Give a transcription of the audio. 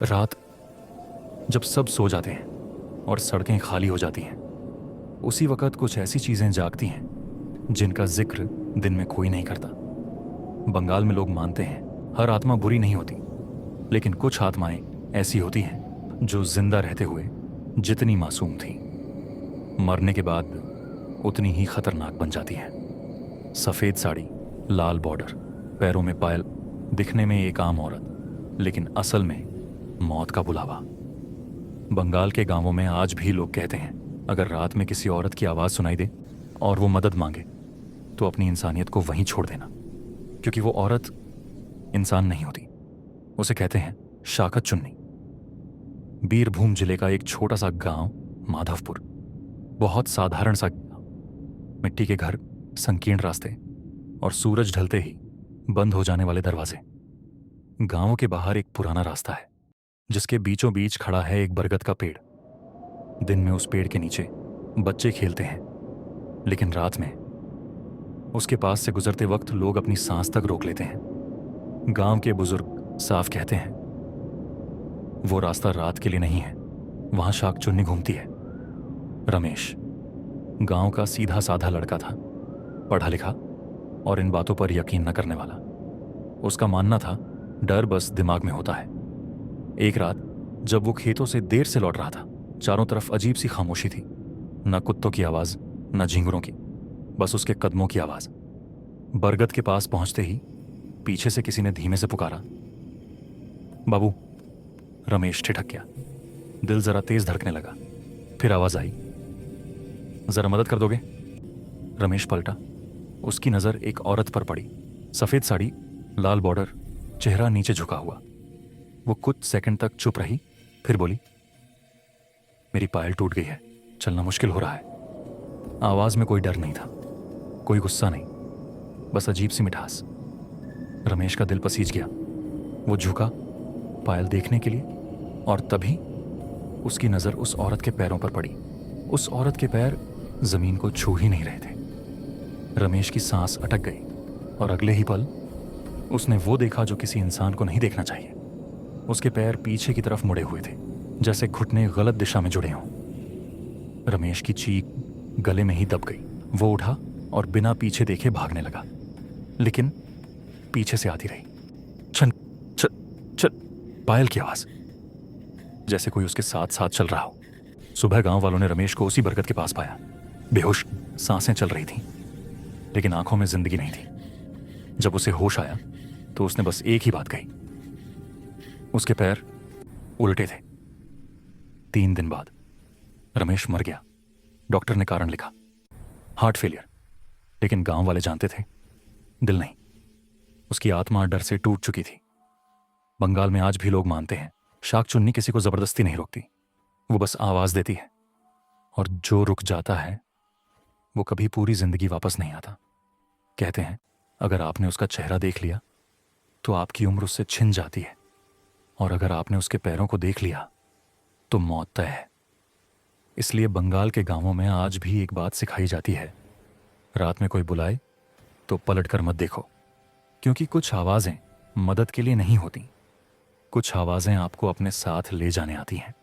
रात जब सब सो जाते हैं और सड़कें खाली हो जाती हैं, उसी वक्त कुछ ऐसी चीजें जागती हैं जिनका जिक्र दिन में कोई नहीं करता। बंगाल में लोग मानते हैं हर आत्मा बुरी नहीं होती, लेकिन कुछ आत्माएं ऐसी होती हैं जो जिंदा रहते हुए जितनी मासूम थी, मरने के बाद उतनी ही खतरनाक बन जाती हैं। सफेद साड़ी, लाल बॉर्डर, पैरों में पायल, दिखने में एक आम औरत, लेकिन असल में मौत का बुलावा। बंगाल के गांवों में आज भी लोग कहते हैं अगर रात में किसी औरत की आवाज़ सुनाई दे और वो मदद मांगे तो अपनी इंसानियत को वहीं छोड़ देना, क्योंकि वो औरत इंसान नहीं होती। उसे कहते हैं शाकत चुन्नी। बीरभूम जिले का एक छोटा सा गांव माधवपुर, बहुत साधारण सा गांव। मिट्टी के घर, संकीर्ण रास्ते और सूरज ढलते ही बंद हो जाने वाले दरवाजे। गांव के बाहर एक पुराना रास्ता है जिसके बीचों बीच खड़ा है एक बरगद का पेड़। दिन में उस पेड़ के नीचे बच्चे खेलते हैं, लेकिन रात में उसके पास से गुजरते वक्त लोग अपनी सांस तक रोक लेते हैं। गांव के बुजुर्ग साफ कहते हैं वो रास्ता रात के लिए नहीं है, वहां शाक चुन्नी घूमती है। रमेश गांव का सीधा साधा लड़का था, पढ़ा लिखा और इन बातों पर यकीन न करने वाला। उसका मानना था डर बस दिमाग में होता है। एक रात जब वो खेतों से देर से लौट रहा था, चारों तरफ अजीब सी खामोशी थी। न कुत्तों की आवाज, न झिंगुरों की, बस उसके कदमों की आवाज। बरगद के पास पहुंचते ही पीछे से किसी ने धीमे से पुकारा, बाबू। रमेश ठिठक गया, दिल जरा तेज धड़कने लगा। फिर आवाज आई, जरा मदद कर दोगे? रमेश पलटा, उसकी नजर एक औरत पर पड़ी। सफेद साड़ी, लाल बॉर्डर, चेहरा नीचे झुका हुआ। वो कुछ सेकंड तक चुप रही, फिर बोली, मेरी पायल टूट गई है, चलना मुश्किल हो रहा है। आवाज में कोई डर नहीं था, कोई गुस्सा नहीं, बस अजीब सी मिठास। रमेश का दिल पसीज गया। वो झुका पायल देखने के लिए, और तभी उसकी नजर उस औरत के पैरों पर पड़ी। उस औरत के पैर जमीन को छू ही नहीं रहे थे। रमेश की सांस अटक गई और अगले ही पल उसने वो देखा जो किसी इंसान को नहीं देखना चाहिए। उसके पैर पीछे की तरफ मुड़े हुए थे, जैसे घुटने गलत दिशा में जुड़े हों। रमेश की चीख गले में ही दब गई। वो उठा और बिना पीछे देखे भागने लगा, लेकिन पीछे से आती रही छन छन छन पायल की आवाज, जैसे कोई उसके साथ साथ चल रहा हो। सुबह गांव वालों ने रमेश को उसी बरगद के पास पाया। बेहोश, सांसें चल रही थीं, लेकिन आंखों में जिंदगी नहीं थी। जब उसे होश आया तो उसने बस एक ही बात कही, उसके पैर उल्टे थे। 3 दिन बाद रमेश मर गया। डॉक्टर ने कारण लिखा, हार्ट फेलियर, लेकिन गांव वाले जानते थे दिल नहीं। उसकी आत्मा डर से टूट चुकी थी। बंगाल में आज भी लोग मानते हैं शाक चुन्नी किसी को जबरदस्ती नहीं रोकती, वो बस आवाज देती है, और जो रुक जाता है वो कभी पूरी जिंदगी वापस नहीं आता। कहते हैं अगर आपने उसका चेहरा देख लिया तो आपकी उम्र उससे छिन जाती है, और अगर आपने उसके पैरों को देख लिया तो मौत तय है। इसलिए बंगाल के गांवों में आज भी एक बात सिखाई जाती है, रात में कोई बुलाए तो पलटकर मत देखो, क्योंकि कुछ आवाजें मदद के लिए नहीं होती, कुछ आवाजें आपको अपने साथ ले जाने आती हैं।